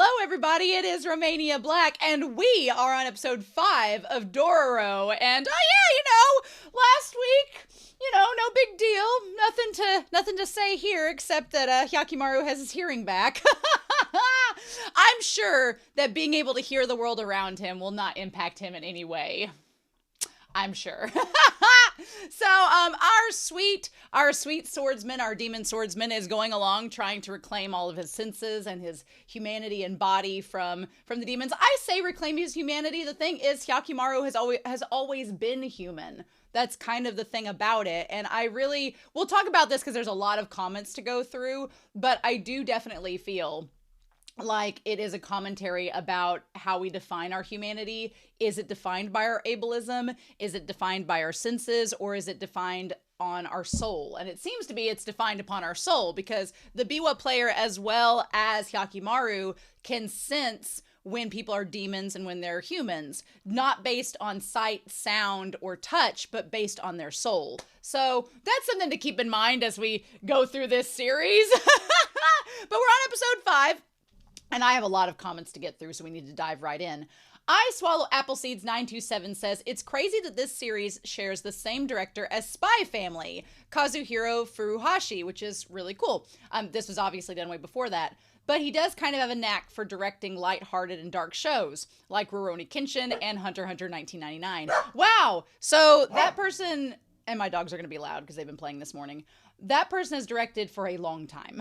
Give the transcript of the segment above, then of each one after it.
Hello, everybody. It is Romania Black, and we are on episode 5 of Dororo. And last week, no big deal. Nothing to say here except that Hyakkimaru has his hearing back. I'm sure that being able to hear the world around him will not impact him in any way. I'm sure. So, our sweet swordsman, our demon swordsman, is going along trying to reclaim all of his senses and his humanity and body from the demons. I say reclaim his humanity. The thing is, Hyakkimaru has always been human. That's kind of the thing about it. And we'll talk about this because there's a lot of comments to go through, but I do definitely feel like it is a commentary about how we define our humanity. Is it defined by our ableism? Is it defined by our senses? Or is it defined on our soul? And it seems to be it's defined upon our soul, because the Biwa player as well as Hyakkimaru can sense when people are demons and when they're humans, not based on sight, sound, or touch, but based on their soul. So that's something to keep in mind as we go through this series. But we're on episode 5. And I have a lot of comments to get through, so we need to dive right in. I Swallow Appleseeds 927 says, it's crazy that this series shares the same director as Spy Family, Kazuhiro Furuhashi, which is really cool. This was obviously done way before that. But he does kind of have a knack for directing lighthearted and dark shows, like Rurouni Kenshin and Hunter x Hunter 1999. Wow! So that person, and my dogs are going to be loud because they've been playing this morning, that person has directed for a long time.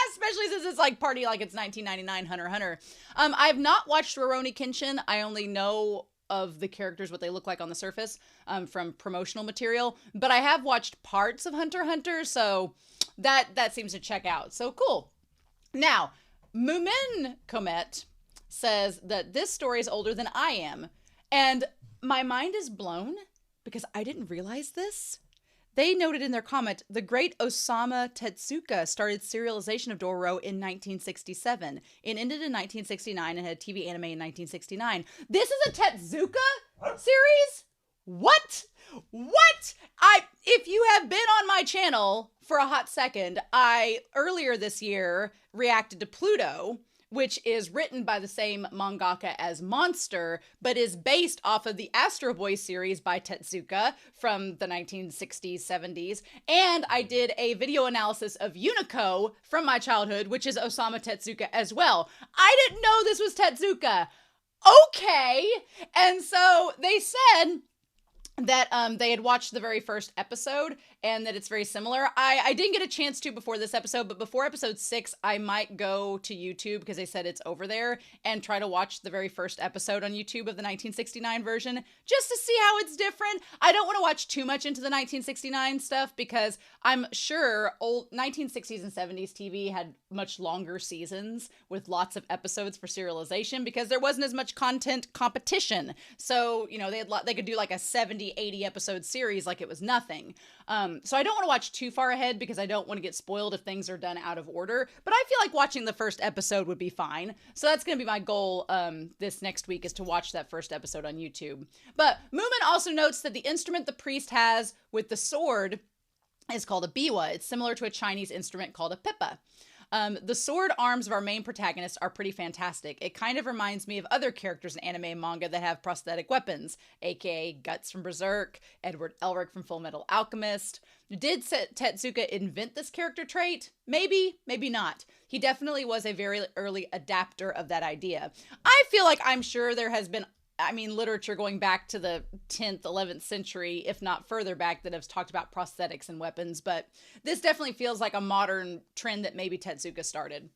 Especially since it's like party like it's 1999 Hunter x Hunter. I have not watched Rurouni Kenshin. I only know of the characters, what they look like on the surface, from promotional material. But I have watched parts of Hunter x Hunter, so that seems to check out. So cool. Now, Mumin Komet says that this story is older than I am. And my mind is blown because I didn't realize this. They noted in their comment, the great Osamu Tezuka started serialization of Dororo in 1967. It ended in 1969 and had a TV anime in 1969. This is a Tezuka series? What? If you have been on my channel for a hot second, I earlier this year reacted to Pluto, which is written by the same mangaka as Monster, but is based off of the Astro Boy series by Tezuka from the 1960s, 70s. And I did a video analysis of Unico from my childhood, which is Osamu Tezuka as well. I didn't know this was Tezuka. Okay. And so they said that they had watched the very first episode and that it's very similar. I didn't get a chance to before this episode, but before episode 6, I might go to YouTube because they said it's over there and try to watch the very first episode on YouTube of the 1969 version just to see how it's different. I don't want to watch too much into the 1969 stuff because I'm sure old 1960s and 70s TV had much longer seasons with lots of episodes for serialization because there wasn't as much content competition. So, they could do like a 70, 80 episode series like it was nothing. So I don't want to watch too far ahead because I don't want to get spoiled if things are done out of order, but I feel like watching the first episode would be fine. So that's going to be my goal this next week, is to watch that first episode on YouTube. But Moomin also notes that the instrument the priest has with the sword is called a biwa. It's similar to a Chinese instrument called a pippa. The sword arms of our main protagonists are pretty fantastic. It kind of reminds me of other characters in anime and manga that have prosthetic weapons, aka Guts from Berserk, Edward Elric from Full Metal Alchemist. Did Tezuka invent this character trait? Maybe, maybe not. He definitely was a very early adapter of that idea. I feel like I'm sure there has been literature going back to the 10th, 11th century, if not further back, that has talked about prosthetics and weapons, but this definitely feels like a modern trend that maybe Tezuka started.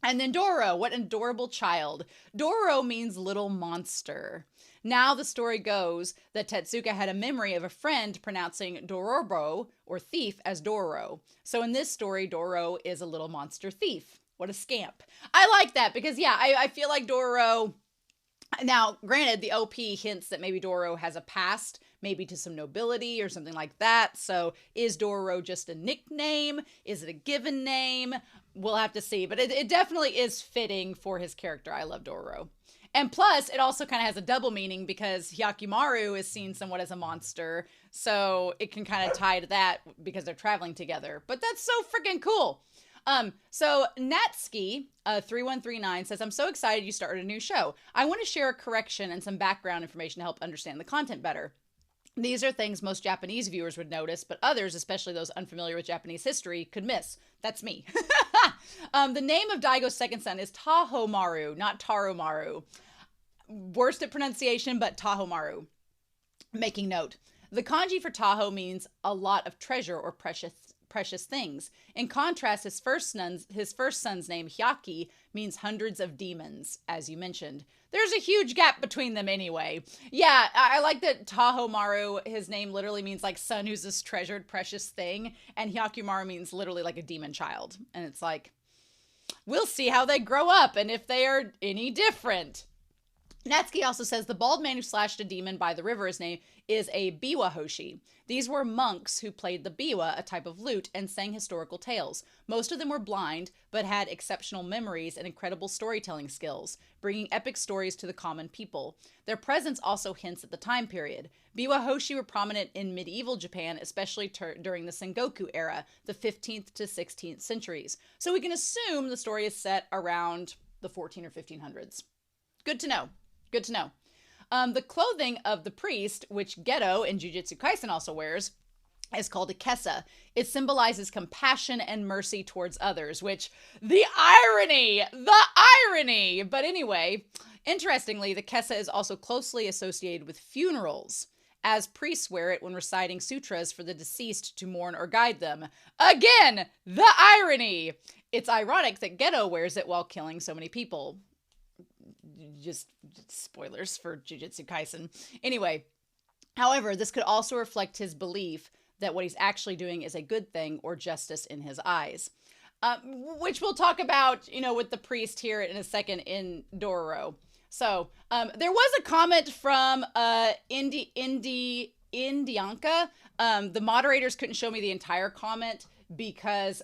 And then Dororo, what an adorable child. Dororo means little monster. Now the story goes that Tezuka had a memory of a friend pronouncing Dororo, or thief, as Dororo. So in this story, Dororo is a little monster thief. What a scamp. I like that because, yeah, I feel like Dororo... Now, granted, the OP hints that maybe Dororo has a past, maybe to some nobility or something like that. So is Dororo just a nickname? Is it a given name? We'll have to see. But it definitely is fitting for his character. I love Dororo. And plus, it also kind of has a double meaning because Hyakkimaru is seen somewhat as a monster. So it can kind of tie to that because they're traveling together. But that's so freaking cool. So Natsuki, 3139 says, I'm so excited you started a new show. I want to share a correction and some background information to help understand the content better. These are things most Japanese viewers would notice, but others, especially those unfamiliar with Japanese history, could miss. That's me. The name of Daigo's second son is Tahomaru, not Taromaru. Worst at pronunciation, but Tahomaru. Making note. The kanji for Taho means a lot of treasure or precious things. In contrast, his first son's name, Hyakki, means hundreds of demons, as you mentioned. There's a huge gap between them anyway. Yeah, I like that Tahomaru, his name literally means like son who's this treasured, precious thing, and Hyakkimaru means literally like a demon child. And it's like, we'll see how they grow up and if they are any different. Natsuki also says the bald man who slashed a demon by the river, his name is a biwa hoshi. These were monks who played the biwa, a type of lute, and sang historical tales. Most of them were blind, but had exceptional memories and incredible storytelling skills, bringing epic stories to the common people. Their presence also hints at the time period. Biwa hoshi were prominent in medieval Japan, especially during the Sengoku era, the 15th to 16th centuries. So we can assume the story is set around the 14 or 1500s. Good to know. Good to know. The clothing of the priest, which Geto in Jujutsu Kaisen also wears, is called a kessa. It symbolizes compassion and mercy towards others, which, the irony! But anyway, interestingly, the kessa is also closely associated with funerals, as priests wear it when reciting sutras for the deceased to mourn or guide them. Again, the irony! It's ironic that Geto wears it while killing so many people. Just spoilers for Jujutsu Kaisen. Anyway, however, this could also reflect his belief that what he's actually doing is a good thing or justice in his eyes. Which we'll talk about, with the priest here in a second in Dororo. So, there was a comment from Indianka. The moderators couldn't show me the entire comment because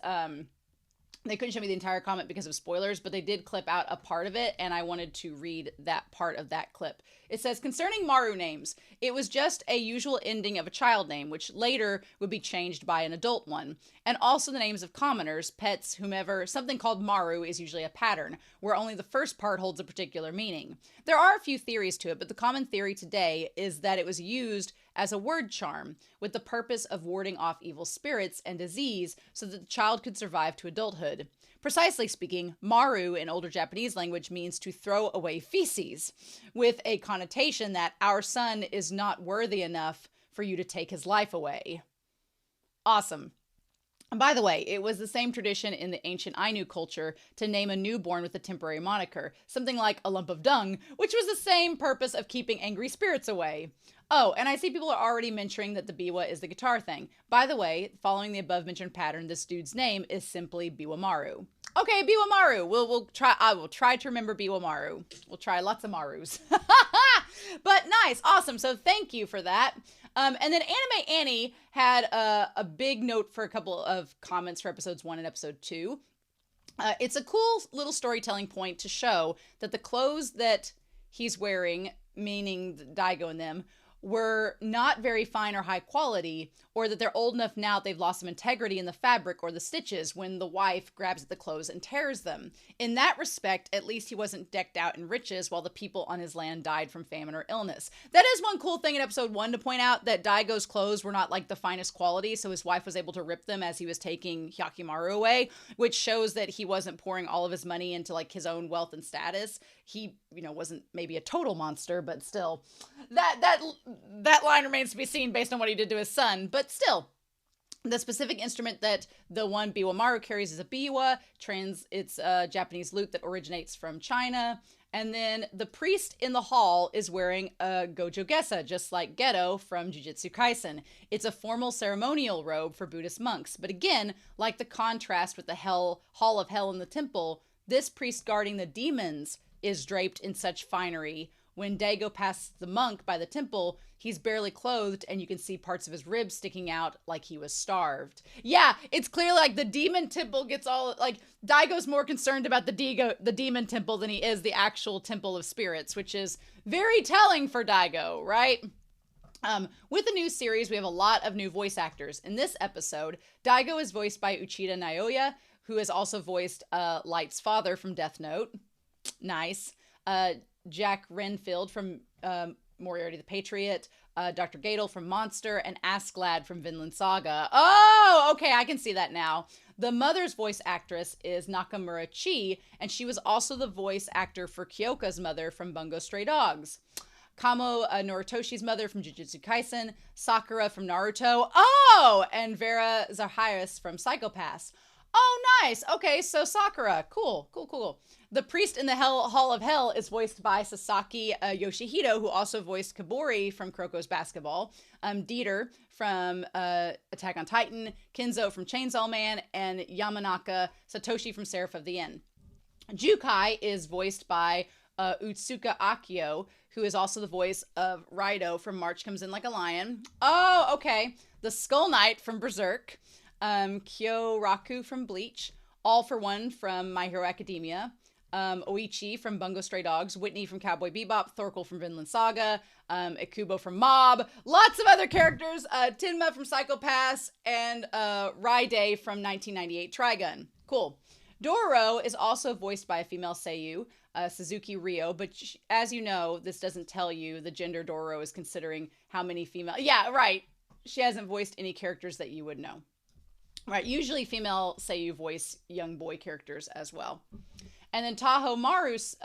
they couldn't show me the entire comment because of spoilers, but they did clip out a part of it, and I wanted to read that part of that clip. It says, concerning Maru names, it was just a usual ending of a child name, which later would be changed by an adult one. And also the names of commoners, pets, whomever. Something called Maru is usually a pattern, where only the first part holds a particular meaning. There are a few theories to it, but the common theory today is that it was used as a word charm with the purpose of warding off evil spirits and disease so that the child could survive to adulthood. Precisely speaking, Maru in older Japanese language means to throw away feces, with a connotation that our son is not worthy enough for you to take his life away. Awesome. And by the way, it was the same tradition in the ancient Ainu culture to name a newborn with a temporary moniker, something like a lump of dung, which was the same purpose of keeping angry spirits away. Oh, and I see people are already mentioning that the biwa is the guitar thing. By the way, following the above mentioned pattern, this dude's name is simply Biwamaru. Okay, Biwamaru. We'll try. I will try to remember Biwamaru. We'll try lots of Marus. But nice, awesome. So thank you for that. And then Anime Annie had a big note for a couple of comments for episodes 1 and episode 2. It's a cool little storytelling point to show that the clothes that he's wearing, meaning Daigo and them, were not very fine or high quality, or that they're old enough now that they've lost some integrity in the fabric or the stitches when the wife grabs at the clothes and tears them. In that respect, at least he wasn't decked out in riches while the people on his land died from famine or illness. That is one cool thing in episode 1 to point out, that Daigo's clothes were not like the finest quality, so his wife was able to rip them as he was taking Hyakkimaru away, which shows that he wasn't pouring all of his money into like his own wealth and status. He, wasn't maybe a total monster, but still, that line remains to be seen based on what he did to his son. But still, the specific instrument that the one Biwamaru carries is a biwa. It's a Japanese lute that originates from China. And then the priest in the hall is wearing a gojo gessa, just like Geto from Jujutsu Kaisen. It's a formal ceremonial robe for Buddhist monks. But again, like the contrast with the Hall of Hell in the temple, this priest guarding the demons is draped in such finery. When Daigo passes the monk by the temple, he's barely clothed and you can see parts of his ribs sticking out like he was starved. Yeah, it's clear like the demon temple gets all, like Daigo's more concerned about the demon temple than he is the actual temple of spirits, which is very telling for Daigo, right? With the new series, we have a lot of new voice actors. In this episode, Daigo is voiced by Uchida Naoya, who has also voiced Light's father from Death Note. Nice. Jack Renfield from Moriarty the Patriot, Dr. Gadel from Monster, and Asklad from Vinland Saga. Oh, okay, I can see that now. The mother's voice actress is Nakamura Chi, and she was also the voice actor for Kyoka's mother from Bungo Stray Dogs. Kamo Noritoshi's mother from Jujutsu Kaisen, Sakura from Naruto, oh, and Vera Zahairas from Psycho Pass. Oh, nice. Okay, so Sakura. Cool. The priest in the Hall of Hell is voiced by Sasaki Yoshihito, who also voiced Kabori from Kuroko's Basketball, Dieter from Attack on Titan, Kenzo from Chainsaw Man, and Yamanaka Satoshi from Seraph of the End. Jukai is voiced by Utsuka Akio, who is also the voice of Raido from March Comes In Like a Lion. Oh, okay. The Skull Knight from Berserk. Kyoraku from Bleach, All for One from My Hero Academia, Oichi from Bungo Stray Dogs, Whitney from Cowboy Bebop, Thorkel from Vinland Saga, Ikubo from Mob, lots of other characters, Tenma from Psycho Pass, and Raide from 1998 Trigun. Cool. Dororo is also voiced by a female seiyuu, Suzuki Ryo, but as you know, this doesn't tell you the gender Dororo is considering how many female... Yeah, right. She hasn't voiced any characters that you would know. Right, usually female seiyuu voice young boy characters as well. And then Taho Maru's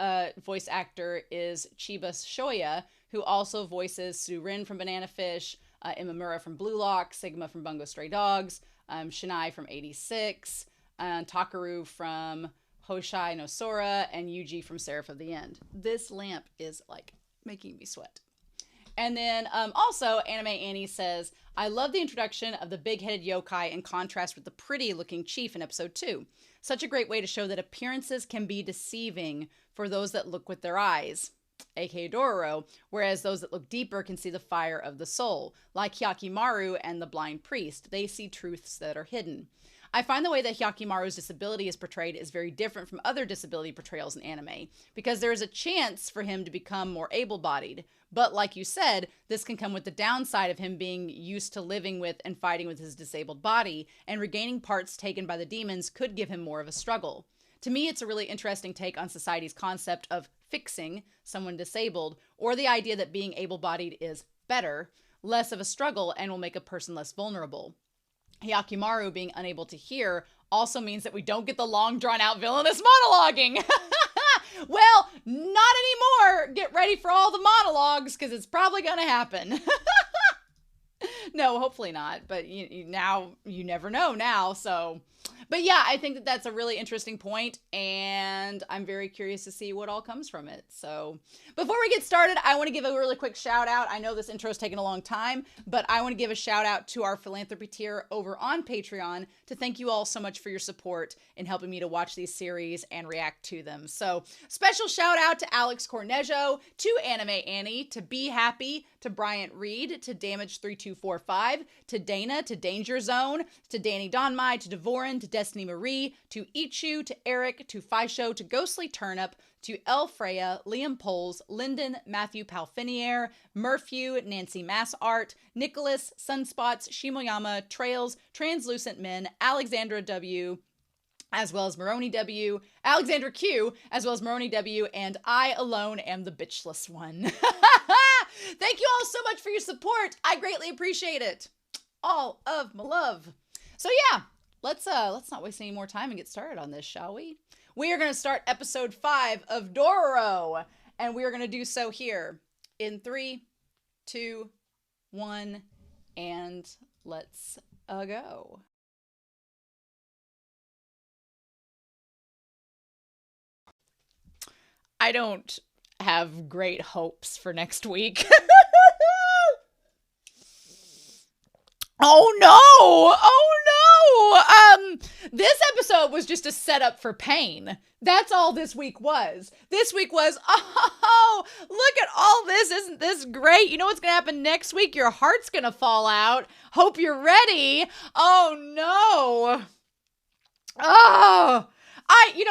voice actor is Chiba Shoya, who also voices Surin from Banana Fish, Imamura from Blue Lock, Sigma from Bungo Stray Dogs, Shinai from 86, Takaru from Hoshai no Sora, and Yuji from Seraph of the End. This lamp is like making me sweat. And then also, Anime Annie says, I love the introduction of the big-headed yokai in contrast with the pretty-looking chief in episode 2. Such a great way to show that appearances can be deceiving for those that look with their eyes, aka Dororo, whereas those that look deeper can see the fire of the soul. Like Hyakkimaru and the blind priest, they see truths that are hidden. I find the way that Hyakkimaru's disability is portrayed is very different from other disability portrayals in anime, because there is a chance for him to become more able-bodied. But like you said, this can come with the downside of him being used to living with and fighting with his disabled body, and regaining parts taken by the demons could give him more of a struggle. To me, it's a really interesting take on society's concept of fixing someone disabled, or the idea that being able-bodied is better, less of a struggle, and will make a person less vulnerable. Hyakkimaru being unable to hear also means that we don't get the long, drawn-out villainous monologuing. Well, not anymore. Get ready for all the monologues, because it's probably going to happen. No, hopefully not. But now you never know now. So, but yeah, I think that that's a really interesting point, and I'm very curious to see what all comes from it. So before we get started, I want to give a really quick shout out. I know this intro is taking a long time, but I want to give a shout out to our philanthropy tier over on Patreon to thank you all so much for your support in helping me to watch these series and react to them. So special shout out to Alex Cornejo, to Anime Annie, to Be Happy, to Bryant Reed, to Damage3245, to Dana, to Danger Zone, to Danny Donmai, to Devorin, to Destiny Marie, to Ichu, to Eric, to Fisho, to Ghostly Turnip, to El Freya, Liam Poles, Lyndon, Matthew Palfiniere, Murphew, Nancy Massart, Nicholas, Sunspots, Shimoyama, Trails, Translucent Men, Alexandra W., as well as Maroni W., Alexandra Q., as well as Maroni W., and I alone am the bitchless one. Thank you all so much for your support. I greatly appreciate it. All of my love. So yeah, let's not waste any more time and get started on this, shall we? We are going to start episode 5 of Dororo, and we are going to do so here in 3, 2, 1, and let's go. I don't have great hopes for next week. Oh no! Oh no! This episode was just a setup for pain. That's all this week was. This week was, oh, look at all this. Isn't this great? You know what's going to happen next week? Your heart's going to fall out. Hope you're ready. Oh no. Oh.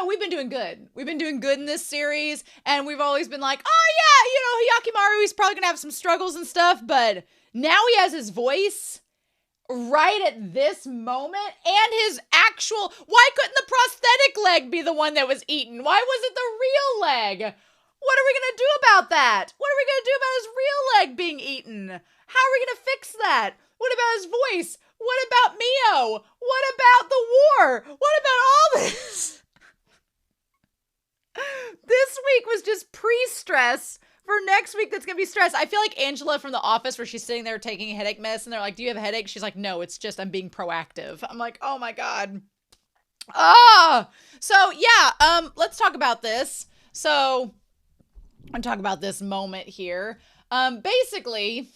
We've been doing good. We've been doing good in this series, and we've always been like, oh yeah, Hyakkimaru, he's probably going to have some struggles and stuff, but now he has his voice. right at this moment, and his actual, why couldn't the prosthetic leg be the one that was eaten? Why was it the real leg? What are we going to do about that? What are we going to do about his real leg being eaten? How are we going to fix that? What about his voice? What about Mio? What about the war? What about all this? This week was just pre-stress. For next week, that's going to be stress. I feel like Angela from The Office, where she's sitting there taking a headache mess, and they're like, do you have a headache? She's like, no, it's just I'm being proactive. I'm like, oh my God. So yeah, let's talk about this. So I'm talking about this moment here. Basically,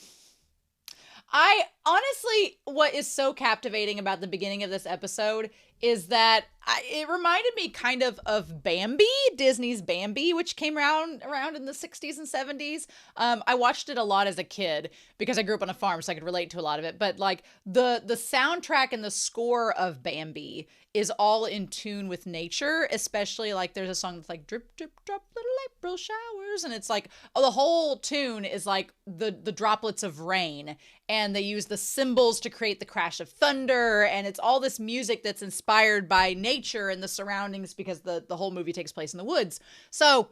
I honestly, what is so captivating about the beginning of this episode is that it reminded me kind of Bambi, Disney's Bambi, which came around in the 60s and 70s. I watched it a lot as a kid because I grew up on a farm, so I could relate to a lot of it. But like the soundtrack and the score of Bambi is all in tune with nature, especially like there's a song that's like drip, drip, drop, little April showers. And it's like, oh, the whole tune is like the droplets of rain. And they use the cymbals to create the crash of thunder. And it's all this music that's inspired by nature and the surroundings, because the whole movie takes place in the woods. So,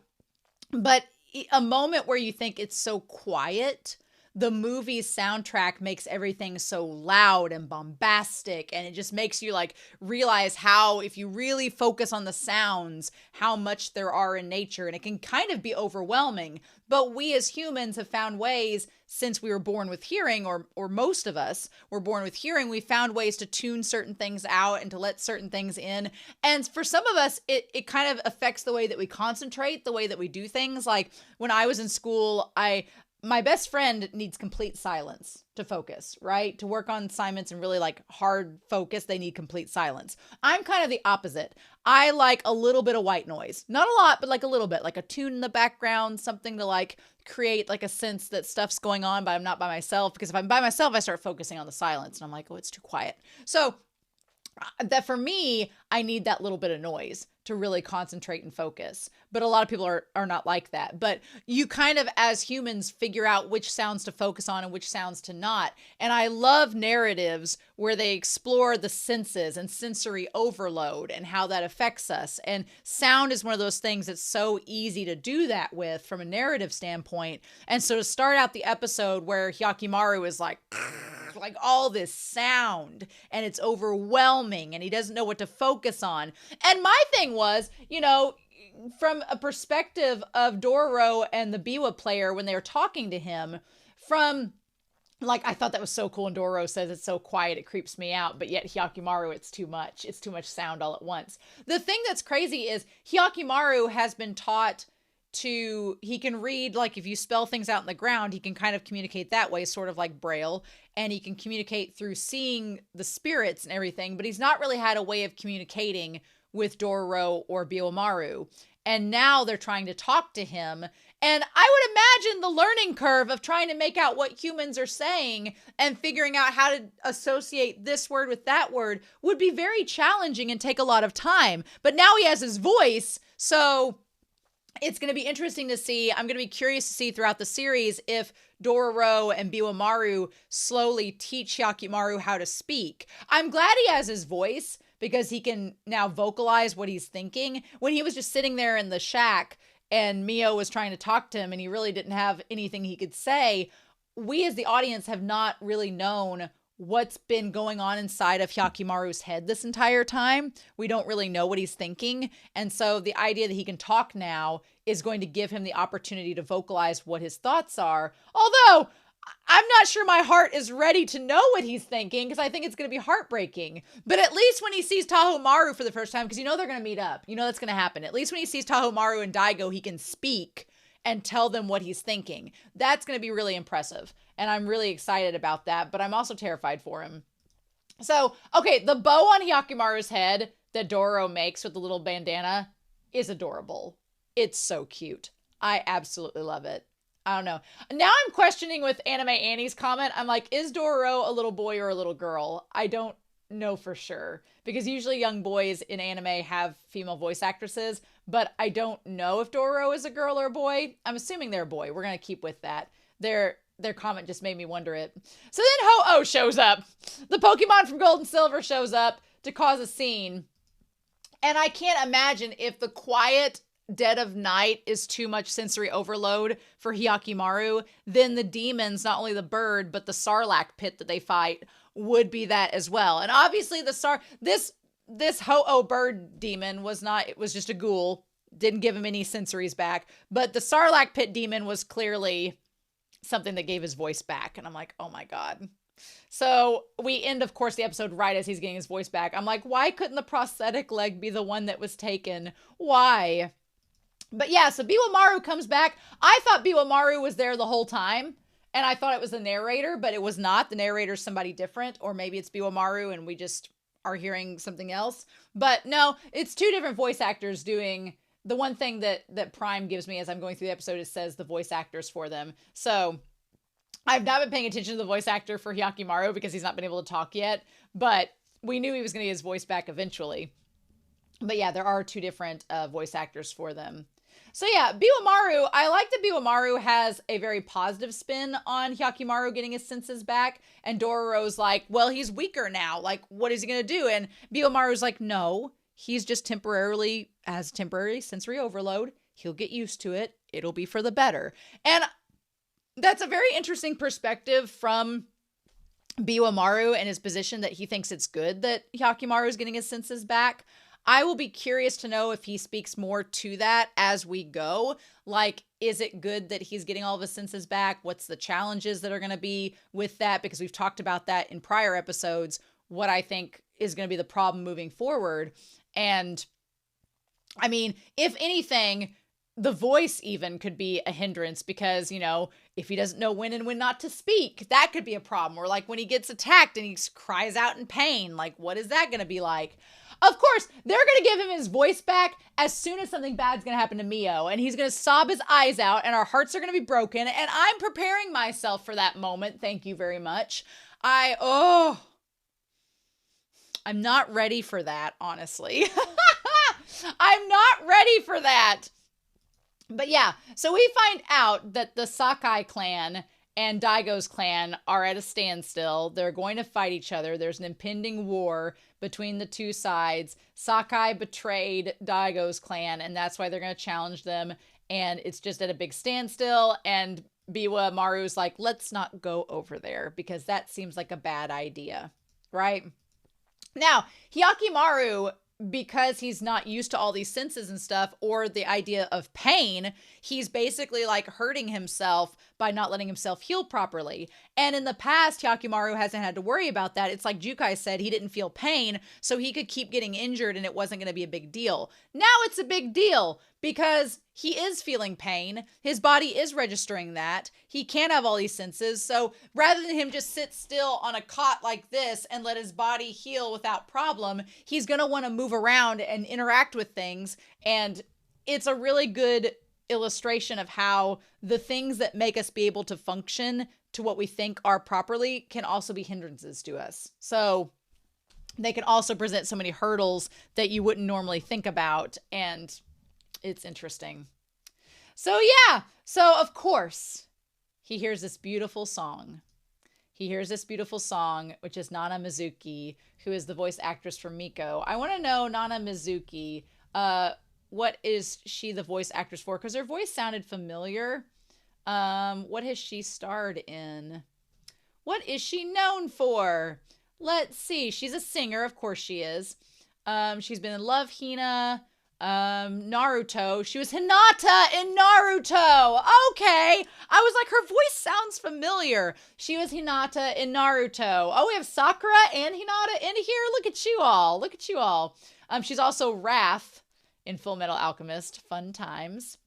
but a moment where you think it's so quiet, the movie's soundtrack makes everything so loud and bombastic, and it just makes you like realize how, if you really focus on the sounds, how much there are in nature, and it can kind of be overwhelming. But we as humans have found ways, since we were born with hearing, or most of us were born with hearing, we found ways to tune certain things out and to let certain things in. And for some of us, it kind of affects the way that we concentrate, the way that we do things. Like when I was in school, my best friend needs complete silence to focus, right? To work on assignments and really like hard focus, they need complete silence. I'm kind of the opposite. I like a little bit of white noise. Not a lot, but like a little bit, like a tune in the background, something to like create like a sense that stuff's going on, but I'm not by myself. Because if I'm by myself, I start focusing on the silence and I'm like, oh, it's too quiet. So that for me, I need that little bit of noise to really concentrate and focus. But a lot of people are not like that. But you kind of, as humans, figure out which sounds to focus on and which sounds to not. And I love narratives where they explore the senses and sensory overload and how that affects us. And sound is one of those things that's so easy to do that with from a narrative standpoint. And so to start out the episode where Hyakkimaru is like all this sound and it's overwhelming and he doesn't know what to focus on. And my thing was, from a perspective of Dororo and the Biwa player when they were talking to him, from like, I thought that was so cool. And Dororo says it's so quiet, it creeps me out. But yet Hyakkimaru, it's too much. It's too much sound all at once. The thing that's crazy is Hyakkimaru has been taught he can read, like if you spell things out in the ground, he can kind of communicate that way, sort of like Braille, and he can communicate through seeing the spirits and everything, but he's not really had a way of communicating with Dororo or Biwamaru. And now they're trying to talk to him. And I would imagine the learning curve of trying to make out what humans are saying and figuring out how to associate this word with that word would be very challenging and take a lot of time. But now he has his voice, so it's going to be interesting to see. I'm going to be curious to see throughout the series if Dororo and Biwamaru slowly teach Hyakkimaru how to speak. I'm glad he has his voice because he can now vocalize what he's thinking. When he was just sitting there in the shack and Mio was trying to talk to him and he really didn't have anything he could say, we as the audience have not really known what's been going on inside of Hyakkimaru's head this entire time. We don't really know what he's thinking. And so the idea that he can talk now is going to give him the opportunity to vocalize what his thoughts are. Although I'm not sure my heart is ready to know what he's thinking because I think it's going to be heartbreaking. But at least when he sees Tahomaru for the first time, because they're going to meet up. That's going to happen. At least when he sees Tahomaru and Daigo, he can speak and tell them what he's thinking. That's going to be really impressive. And I'm really excited about that, but I'm also terrified for him. So, okay, the bow on Hyakkimaru's head that Dororo makes with the little bandana is adorable. It's so cute. I absolutely love it. I don't know. Now I'm questioning with Anime Annie's comment. I'm like, is Dororo a little boy or a little girl? I don't know for sure. Because usually young boys in anime have female voice actresses, but I don't know if Dororo is a girl or a boy. I'm assuming they're a boy. We're going to keep with that. their comment just made me wonder it. So then Ho-Oh shows up. The Pokemon from Gold and Silver shows up to cause a scene. And I can't imagine if the quiet dead of night is too much sensory overload for Hyakkimaru, then the demons, not only the bird, but the Sarlacc pit that they fight would be that as well. And obviously this Ho-Oh bird demon was not, it was just a ghoul. Didn't give him any sensories back. But the Sarlacc pit demon was clearly something that gave his voice back. And I'm like, oh my God. So we end, of course, the episode right as he's getting his voice back. I'm like, why couldn't the prosthetic leg be the one that was taken? Why? But yeah, so Biwamaru comes back. I thought Biwamaru was there the whole time. And I thought it was the narrator, but it was not. The narrator's somebody different. Or maybe it's Biwamaru and we just are hearing something else. But no, it's two different voice actors doing the one thing that Prime gives me as I'm going through the episode. It says the voice actors for them. So I've not been paying attention to the voice actor for Hyakkimaru because he's not been able to talk yet, but we knew he was going to get his voice back eventually. But yeah, there are two different voice actors for them. So yeah, Biwamaru, I like that Biwamaru has a very positive spin on Hyakkimaru getting his senses back. And Dororo's like, well, he's weaker now. Like, what is he going to do? And Biwamaru's like, no, he's just temporary sensory overload. He'll get used to it. It'll be for the better. And that's a very interesting perspective from Biwamaru and his position that he thinks it's good that Hyakkimaru is getting his senses back. I will be curious to know if he speaks more to that as we go. Like, is it good that he's getting all of his senses back? What's the challenges that are going to be with that? Because we've talked about that in prior episodes, what I think is going to be the problem moving forward. And I mean, if anything, the voice even could be a hindrance because, you know, if he doesn't know when and when not to speak, that could be a problem. Or like when he gets attacked and he cries out in pain, like what is that going to be like? Of course, they're going to give him his voice back as soon as something bad's going to happen to Mio. And he's going to sob his eyes out and our hearts are going to be broken. And I'm preparing myself for that moment. Thank you very much. I'm not ready for that, honestly. I'm not ready for that. But yeah, so we find out that the Sakai clan and Daigo's clan are at a standstill. They're going to fight each other. There's an impending war between the two sides. Sakai betrayed Daigo's clan, and that's why they're going to challenge them. And it's just at a big standstill. And Biwamaru's like, let's not go over there because that seems like a bad idea, right? Now, Hyakkimaru, because he's not used to all these senses and stuff or the idea of pain, he's basically like hurting himself by not letting himself heal properly. And in the past, Hyakkimaru hasn't had to worry about that. It's like Jukai said, he didn't feel pain, so he could keep getting injured and it wasn't going to be a big deal. Now it's a big deal because he is feeling pain. His body is registering that. He can't have all these senses. So rather than him just sit still on a cot like this and let his body heal without problem, he's going to want to move around and interact with things. And it's a really good illustration of how the things that make us be able to function to what we think are properly can also be hindrances to us. So they can also present so many hurdles that you wouldn't normally think about. And it's interesting. So yeah, so of course he hears this beautiful song. He hears this beautiful song, which is Nana Mizuki, who is the voice actress for Miko. I want to know, Nana Mizuki, what is she the voice actress for? Because her voice sounded familiar. What has she starred in? What is she known for? Let's see. She's a singer. Of course she is. She's been in Love, Hina, Naruto. She was Hinata in Naruto. Okay. I was like, her voice sounds familiar. She was Hinata in Naruto. Oh, we have Sakura and Hinata in here. Look at you all. Look at you all. She's also Wrath in Full Metal Alchemist. Fun times.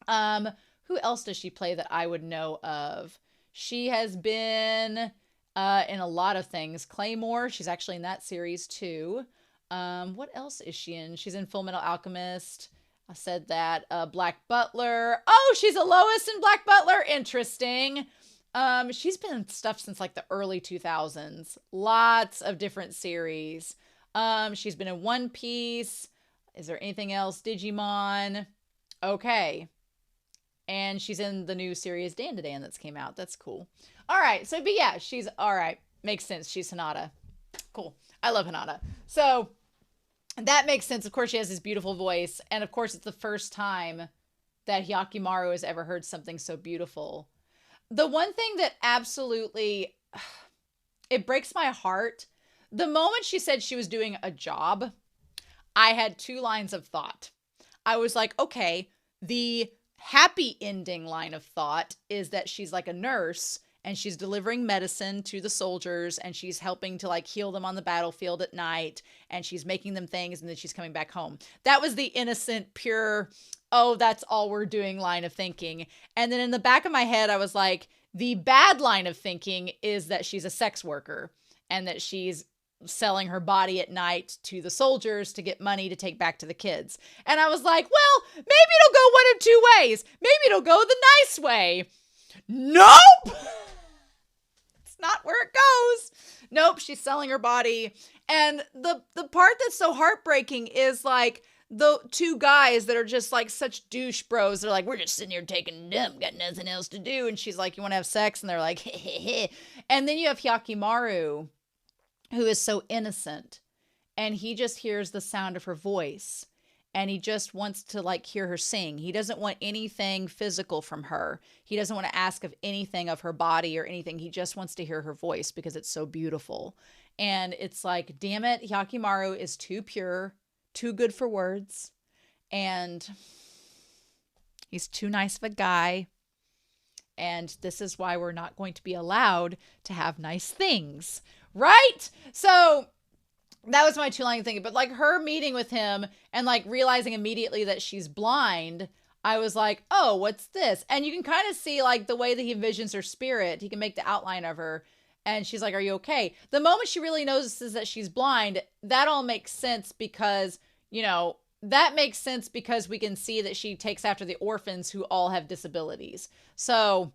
Who else does she play that I would know of? She has been in a lot of things. Claymore, she's actually in that series too. What else is she in? She's in Full Metal Alchemist. I said that. Black Butler. Oh, she's a Lois in Black Butler. Interesting. She's been in stuff since like the early 2000s. Lots of different series. She's been in One Piece. Is there anything else? Digimon. Okay. And she's in the new series Dan that's came out. That's cool. All right. So, but yeah, she's all right. Makes sense. She's Hinata. Cool. I love Hinata. So that makes sense. Of course, she has this beautiful voice. And of course, it's the first time that Hyakkimaru has ever heard something so beautiful. The one thing that absolutely, it breaks my heart, the moment she said she was doing a job, I had two lines of thought. I was like, okay, the happy ending line of thought is that she's like a nurse and she's delivering medicine to the soldiers and she's helping to like heal them on the battlefield at night and she's making them things and then she's coming back home. That was the innocent, pure, oh, that's all we're doing line of thinking. And then in the back of my head, I was like, the bad line of thinking is that she's a sex worker and that she's selling her body at night to the soldiers to get money to take back to the kids. And I was like, well, maybe it'll go one of two ways. Maybe it'll go the nice way. Nope. It's not where it goes. Nope. She's selling her body. And the part that's so heartbreaking is like the two guys that are just like such douche bros. They're like, we're just sitting here taking a dump, got nothing else to do. And she's like, you want to have sex? And they're like, heh, heh, heh. And then you have Hyakkimaru, who is so innocent, and he just hears the sound of her voice and he just wants to like hear her sing. He doesn't want anything physical from her. He doesn't want to ask of anything of her body or anything. He just wants to hear her voice because it's so beautiful. And it's like, damn it, Hyakkimaru is too pure, too good for words, and he's too nice of a guy. And this is why we're not going to be allowed to have nice things. Right? So that was my two line thinking. But like her meeting with him and like realizing immediately that she's blind, I was like, oh, what's this? And you can kind of see like the way that he envisions her spirit. He can make the outline of her. And she's like, are you okay? The moment she really notices that she's blind, that all makes sense because, you know, that makes sense because we can see that she takes after the orphans who all have disabilities. So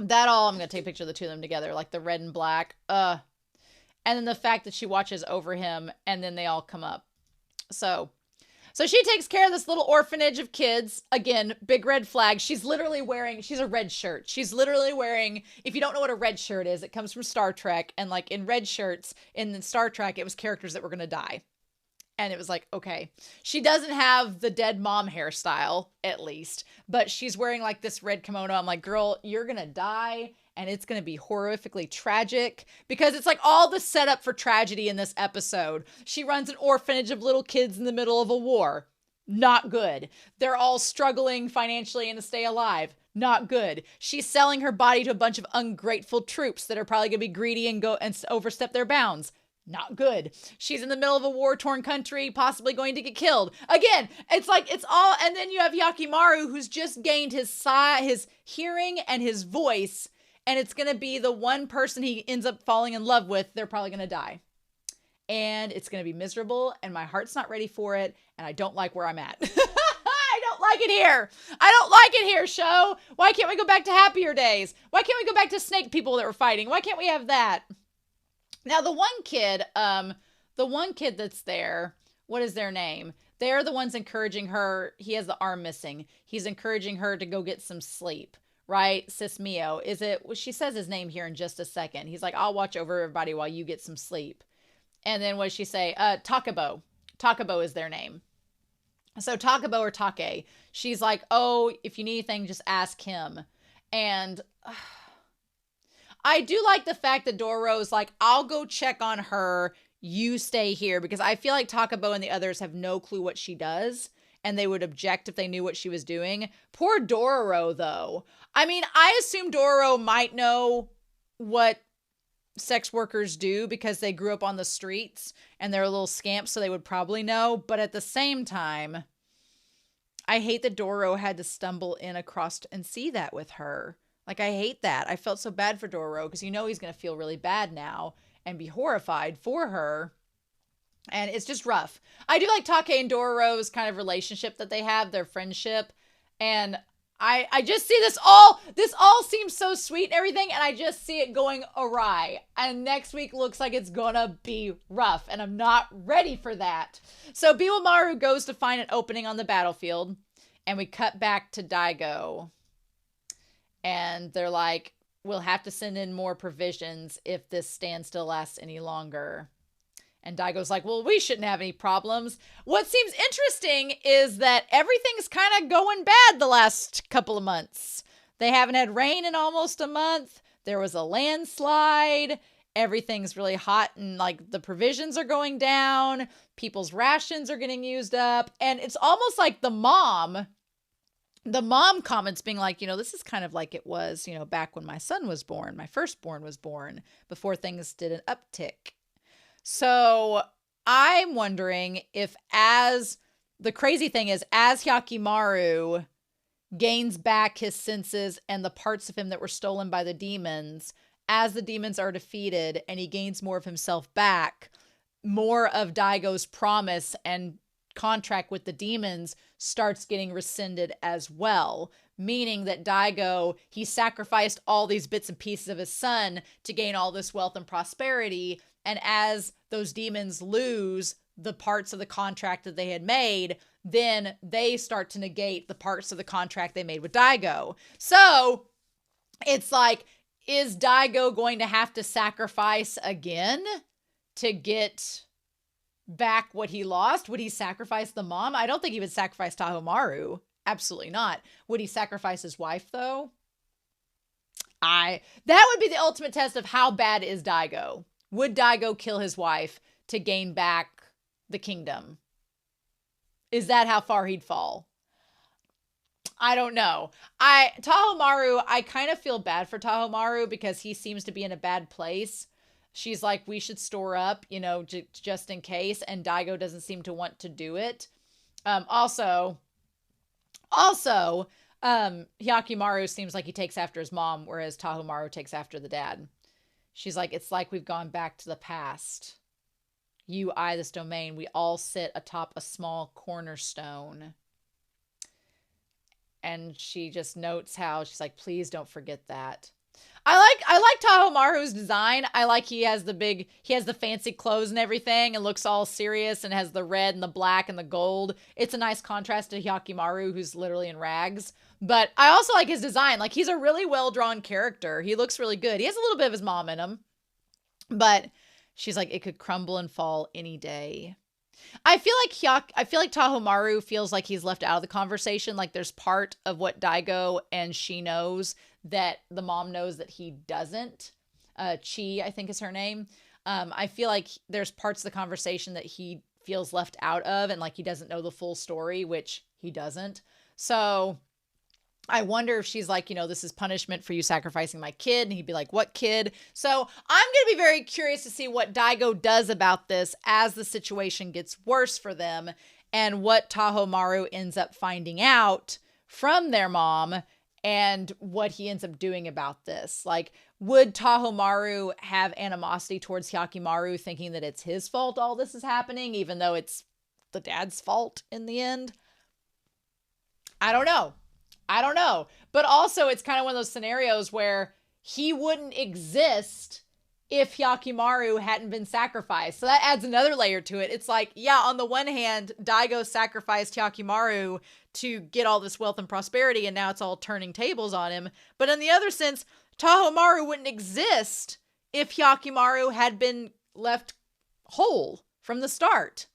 that all, I'm going to take a picture of the two of them together, like the red and black. And then the fact that she watches over him and then they all come up. So she takes care of this little orphanage of kids. Again, big red flag. She's literally wearing, she's a red shirt. She's literally wearing, if you don't know what a red shirt is, it comes from Star Trek. And like in red shirts in Star Trek, it was characters that were going to die. And it was like, okay, she doesn't have the dead mom hairstyle, at least, but she's wearing like this red kimono. I'm like, girl, you're going to die. And it's going to be horrifically tragic because it's like all the setup for tragedy in this episode. She runs an orphanage of little kids in the middle of a war. Not good. They're all struggling financially and to stay alive. Not good. She's selling her body to a bunch of ungrateful troops that are probably going to be greedy and go and overstep their bounds. Not good. She's in the middle of a war-torn country, possibly going to get killed. Again, it's like, it's all, and then you have Hyakkimaru, who's just gained his hearing and his voice, and it's going to be the one person he ends up falling in love with. They're probably going to die. And it's going to be miserable, and my heart's not ready for it, and I don't like where I'm at. I don't like it here. I don't like it here, show. Why can't we go back to happier days? Why can't we go back to snake people that were fighting? Why can't we have that? Now, the one kid that's there, what is their name? They're the ones encouraging her. He has the arm missing. He's encouraging her to go get some sleep. Right? Sis Mio. Is it? Well, she says his name here in just a second. He's like, I'll watch over everybody while you get some sleep. And then what does she say? Takabo. Takabo is their name. So Takabo or Take. She's like, oh, if you need anything, just ask him. And I do like the fact that Dororo's like, I'll go check on her. You stay here. Because I feel like Takabo and the others have no clue what she does. And they would object if they knew what she was doing. Poor Dororo, though. I mean, I assume Dororo might know what sex workers do because they grew up on the streets and they're a little scamps, so they would probably know. But at the same time, I hate that Dororo had to stumble in across and see that with her. Like, I hate that. I felt so bad for Dororo because you know he's going to feel really bad now and be horrified for her. And it's just rough. I do like Take and Dororo's kind of relationship that they have, their friendship. And I just see this all seems so sweet and everything, and I just see it going awry. And next week looks like it's gonna be rough, and I'm not ready for that. So Biwamaru goes to find an opening on the battlefield, and we cut back to Daigo. And they're like, we'll have to send in more provisions if this standstill lasts any longer. And Daigo's like, well, we shouldn't have any problems. What seems interesting is that everything's kind of going bad the last couple of months. They haven't had rain in almost a month. There was a landslide. Everything's really hot and like the provisions are going down. People's rations are getting used up. And it's almost like the mom comments being like, this is kind of like it was, back when my son was born, my firstborn was born, before things did an uptick. So I'm wondering if the crazy thing is, as Hyakkimaru gains back his senses and the parts of him that were stolen by the demons, as the demons are defeated and he gains more of himself back, more of Daigo's promise and contract with the demons starts getting rescinded as well. Meaning that Daigo, he sacrificed all these bits and pieces of his son to gain all this wealth and prosperity. And as those demons lose the parts of the contract that they had made, then they start to negate the parts of the contract they made with Daigo. So it's like, is Daigo going to have to sacrifice again to get back what he lost? Would he sacrifice the mom? I don't think he would sacrifice Tahomaru. Absolutely not. Would he sacrifice his wife, though? That would be the ultimate test of how bad is Daigo. Would Daigo kill his wife to gain back the kingdom? Is that how far he'd fall? I don't know. Tahomaru, I kind of feel bad for Tahomaru because he seems to be in a bad place. She's like, we should store up, just in case. And Daigo doesn't seem to want to do it. Also, Hyakkimaru seems like he takes after his mom, whereas Tahomaru takes after the dad. She's like, it's like we've gone back to the past. You, I, this domain, we all sit atop a small cornerstone. And she just notes how she's like, please don't forget that. I like Tahomaru's design. I like he has the fancy clothes and everything and looks all serious and has the red and the black and the gold. It's a nice contrast to Hyakkimaru, who's literally in rags. But I also like his design. Like, he's a really well-drawn character. He looks really good. He has a little bit of his mom in him. But she's like, it could crumble and fall any day. I feel like Tahomaru feels like he's left out of the conversation. Like, there's part of what Daigo and she knows that the mom knows that he doesn't. Chi, I think is her name. I feel like there's parts of the conversation that he feels left out of, and like he doesn't know the full story, which he doesn't. So I wonder if she's like, this is punishment for you sacrificing my kid. And he'd be like, what kid? So I'm going to be very curious to see what Daigo does about this as the situation gets worse for them, and what Tahomaru ends up finding out from their mom and what he ends up doing about this. Like, would Tahomaru have animosity towards Hyakkimaru, thinking that it's his fault all this is happening, even though it's the dad's fault in the end? I don't know. But also, it's kind of one of those scenarios where he wouldn't exist if Hyakkimaru hadn't been sacrificed. So that adds another layer to it. It's like, yeah, on the one hand, Daigo sacrificed Hyakkimaru to get all this wealth and prosperity, and now it's all turning tables on him. But in the other sense, Tahomaru wouldn't exist if Hyakkimaru had been left whole from the start.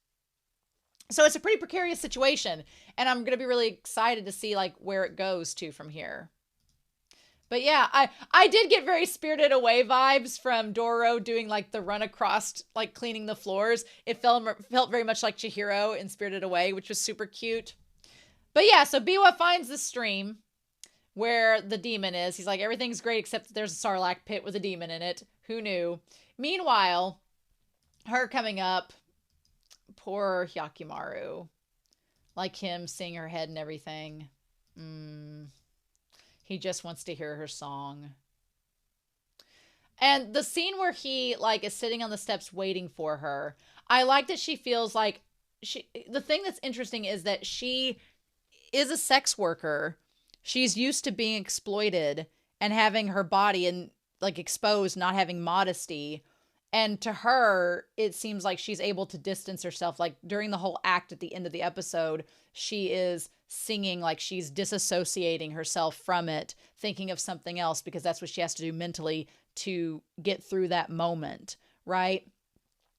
So it's a pretty precarious situation, and I'm going to be really excited to see like where it goes to from here. But yeah, I did get very Spirited Away vibes from Dororo doing like the run across, like cleaning the floors. It felt very much like Chihiro in Spirited Away, which was super cute. But yeah, so Biwa finds the stream where the demon is. He's like, everything's great except that there's a Sarlacc pit with a demon in it. Who knew? Meanwhile, her coming up, poor Hyakkimaru. Like him seeing her head and everything. He just wants to hear her song. And the scene where he like is sitting on the steps waiting for her, I like that she feels like the thing that's interesting is that she is a sex worker. She's used to being exploited and having her body and like exposed, not having modesty. And to her, it seems like she's able to distance herself. Like during the whole act at the end of the episode, she is singing like she's disassociating herself from it, thinking of something else, because that's what she has to do mentally to get through that moment, right?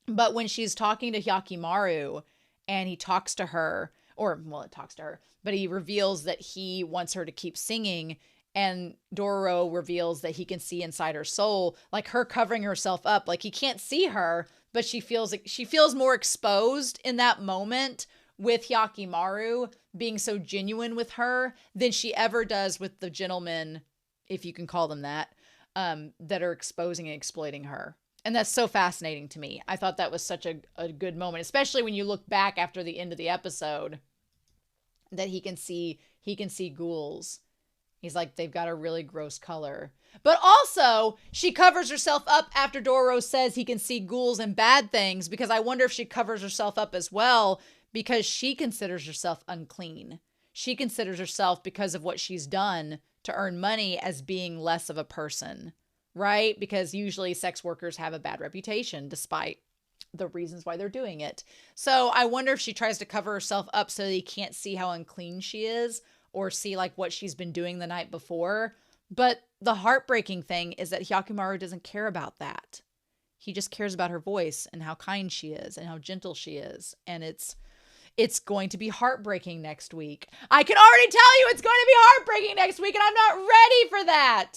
But when she's talking to Hyakkimaru and he talks to her, or, well, it talks to her, but he reveals that he wants her to keep singing, and Dororo reveals that he can see inside her soul, like her covering herself up, like he can't see her, but she feels more exposed in that moment with Hyakkimaru being so genuine with her than she ever does with the gentlemen, if you can call them that are exposing and exploiting her. And that's so fascinating to me. I thought that was such a good moment, especially when you look back after the end of the episode, that he can see ghouls. He's like, they've got a really gross color. But also, she covers herself up after Dororo says he can see ghouls and bad things, because I wonder if she covers herself up as well because she considers herself unclean. She considers herself, because of what she's done to earn money, as being less of a person, right? Because usually sex workers have a bad reputation despite the reasons why they're doing it. So I wonder if she tries to cover herself up so that he can't see how unclean she is, or see like what she's been doing the night before. But the heartbreaking thing is that Hyakkimaru doesn't care about that. He just cares about her voice and how kind she is and how gentle she is. And it's going to be heartbreaking next week. I can already tell you it's going to be heartbreaking next week, and I'm not ready for that.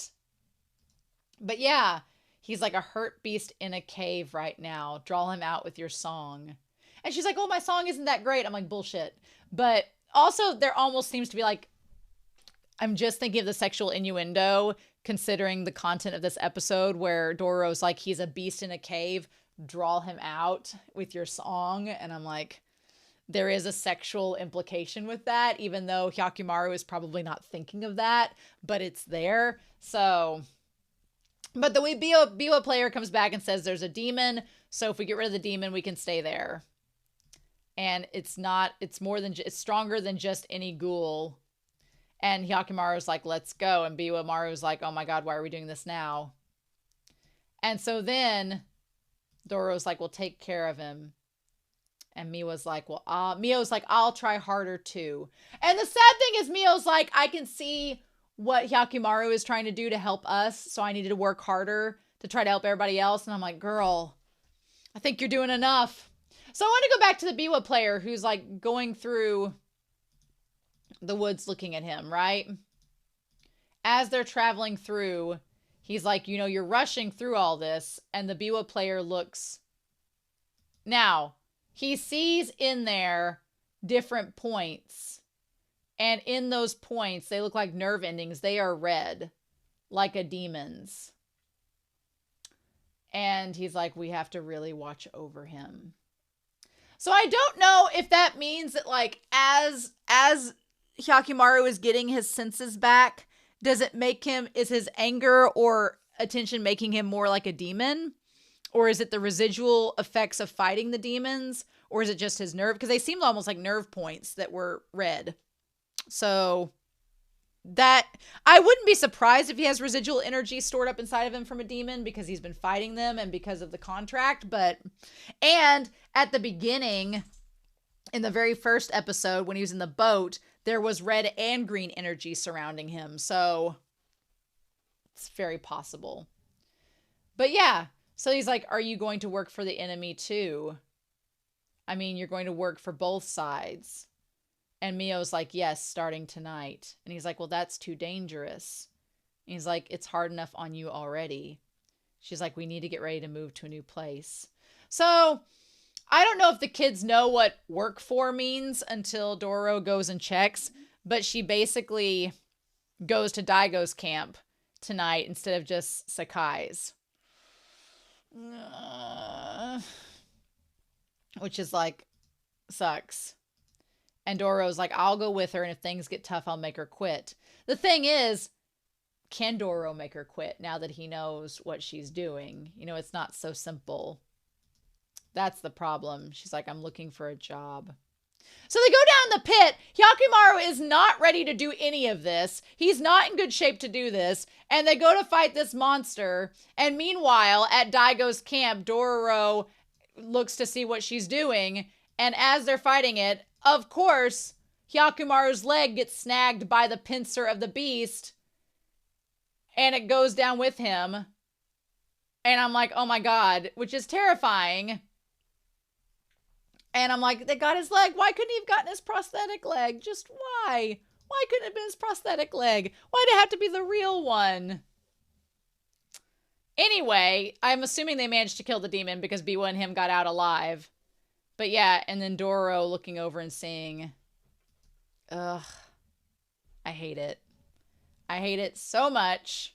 But yeah, he's like a hurt beast in a cave right now. Draw him out with your song. And she's like, oh, my song isn't that great. I'm like, bullshit. But also, there almost seems to be like, I'm just thinking of the sexual innuendo, considering the content of this episode, where Dororo's like, he's a beast in a cave, draw him out with your song. And I'm like, there is a sexual implication with that, even though Hyakkimaru is probably not thinking of that, but it's there. So, but the way Biwa player comes back and says there's a demon, so if we get rid of the demon, we can stay there. And it's stronger than just any ghoul. And Hyakkimaru's like, let's go. And Biwa-maru's like, oh my God, why are we doing this now? And so then Dororo's like, well, take care of him. And Mio's like, I'll try harder too. And the sad thing is, Mio's like, I can see what Hyakkimaru is trying to do to help us, so I needed to work harder to try to help everybody else. And I'm like, girl, I think you're doing enough. So I want to go back to the Biwa player who's like going through the woods looking at him, right? As they're traveling through, he's like, you know, you're rushing through all this. And the Biwa player looks. Now, he sees in there different points. And in those points, they look like nerve endings. They are red, like a demon's. And he's like, we have to really watch over him. So I don't know if that means that, like, as Hyakkimaru is getting his senses back, is his anger or attention making him more like a demon? Or is it the residual effects of fighting the demons? Or is it just his nerve? Because they seemed almost like nerve points that were red. So that, I wouldn't be surprised if he has residual energy stored up inside of him from a demon, because he's been fighting them and because of the contract. And at the beginning, in the very first episode, when he was in the boat, there was red and green energy surrounding him. So it's very possible. But yeah, so he's like, are you going to work for the enemy too? I mean, you're going to work for both sides. And Mio's like, yes, starting tonight. And he's like, well, that's too dangerous. And he's like, it's hard enough on you already. She's like, we need to get ready to move to a new place. So I don't know if the kids know what work for means until Dororo goes and checks. But she basically goes to Daigo's camp tonight instead of just Sakai's. Which is like, sucks. And Dororo's like, I'll go with her, and if things get tough, I'll make her quit. The thing is, can Dororo make her quit now that he knows what she's doing? You know, it's not so simple. That's the problem. She's like, I'm looking for a job. So they go down the pit. Hyakkimaru is not ready to do any of this. He's not in good shape to do this. And they go to fight this monster. And meanwhile, at Daigo's camp, Dororo looks to see what she's doing. And as they're fighting it, of course, Hyakkimaru's leg gets snagged by the pincer of the beast, and it goes down with him. And I'm like, oh my god, which is terrifying. And I'm like, they got his leg. Why couldn't he have gotten his prosthetic leg? Just why? Why couldn't it have been his prosthetic leg? Why did it have to be the real one? Anyway, I'm assuming they managed to kill the demon because Biwa and him got out alive. But yeah, and then Dororo looking over and seeing... Ugh. I hate it. I hate it so much.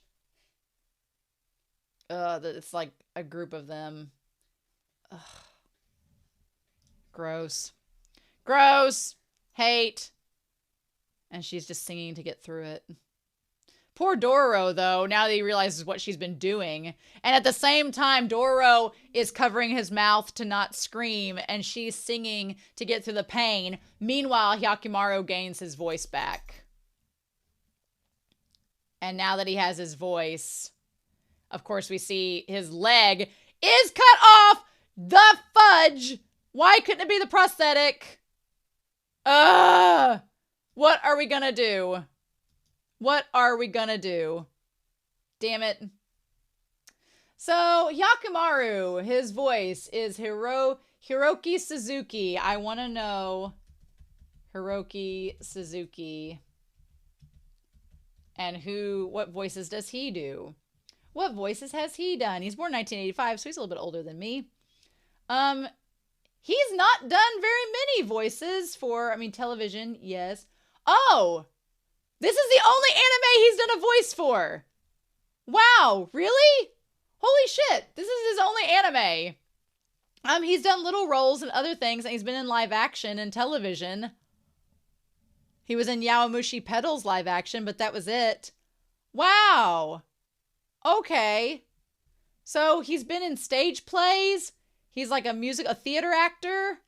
It's like a group of them. Ugh. Gross. Gross. Hate. And she's just singing to get through it. Poor Dororo, though, now that he realizes what she's been doing. And at the same time, Dororo is covering his mouth to not scream, and she's singing to get through the pain. Meanwhile, Hyakkimaru gains his voice back. And now that he has his voice, of course, we see his leg is cut off. The fudge! Why couldn't it be the prosthetic? What are we gonna do? What are we gonna do? Damn it. So, Hyakkimaru, his voice is Hiroki Suzuki. I want to know Hiroki Suzuki. And what voices does he do? What voices has he done? He's born 1985, so he's a little bit older than me. He's not done very many voices for, television, yes. Oh! This is the only anime he's done a voice for! Wow, really? Holy shit, this is his only anime. He's done little roles and other things, and he's been in live action and television. He was in Yowamushi Pedal's live action, but that was it. Wow! Okay. So he's been in stage plays. He's like a theater actor.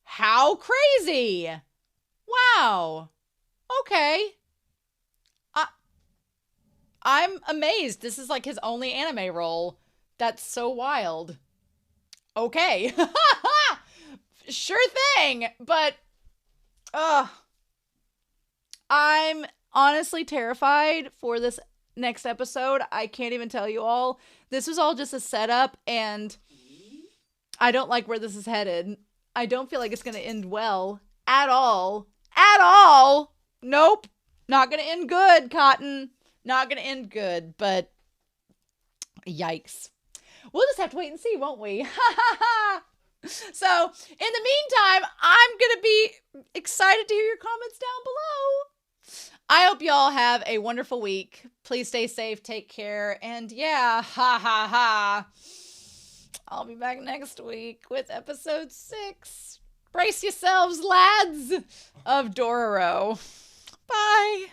How crazy! Wow. Okay. I'm amazed. This is like his only anime role. That's so wild. Okay. Sure thing. But, I'm honestly terrified for this next episode. I can't even tell you all. This was all just a setup, and I don't like where this is headed. I don't feel like it's going to end well at all. At all. Nope. Not going to end good, Cotton. Not going to end good, but yikes. We'll just have to wait and see, won't we? So, in the meantime, I'm going to be excited to hear your comments down below. I hope y'all have a wonderful week. Please stay safe, take care, and yeah, I'll be back next week with episode 6. Brace yourselves, lads, of Dororo. Bye.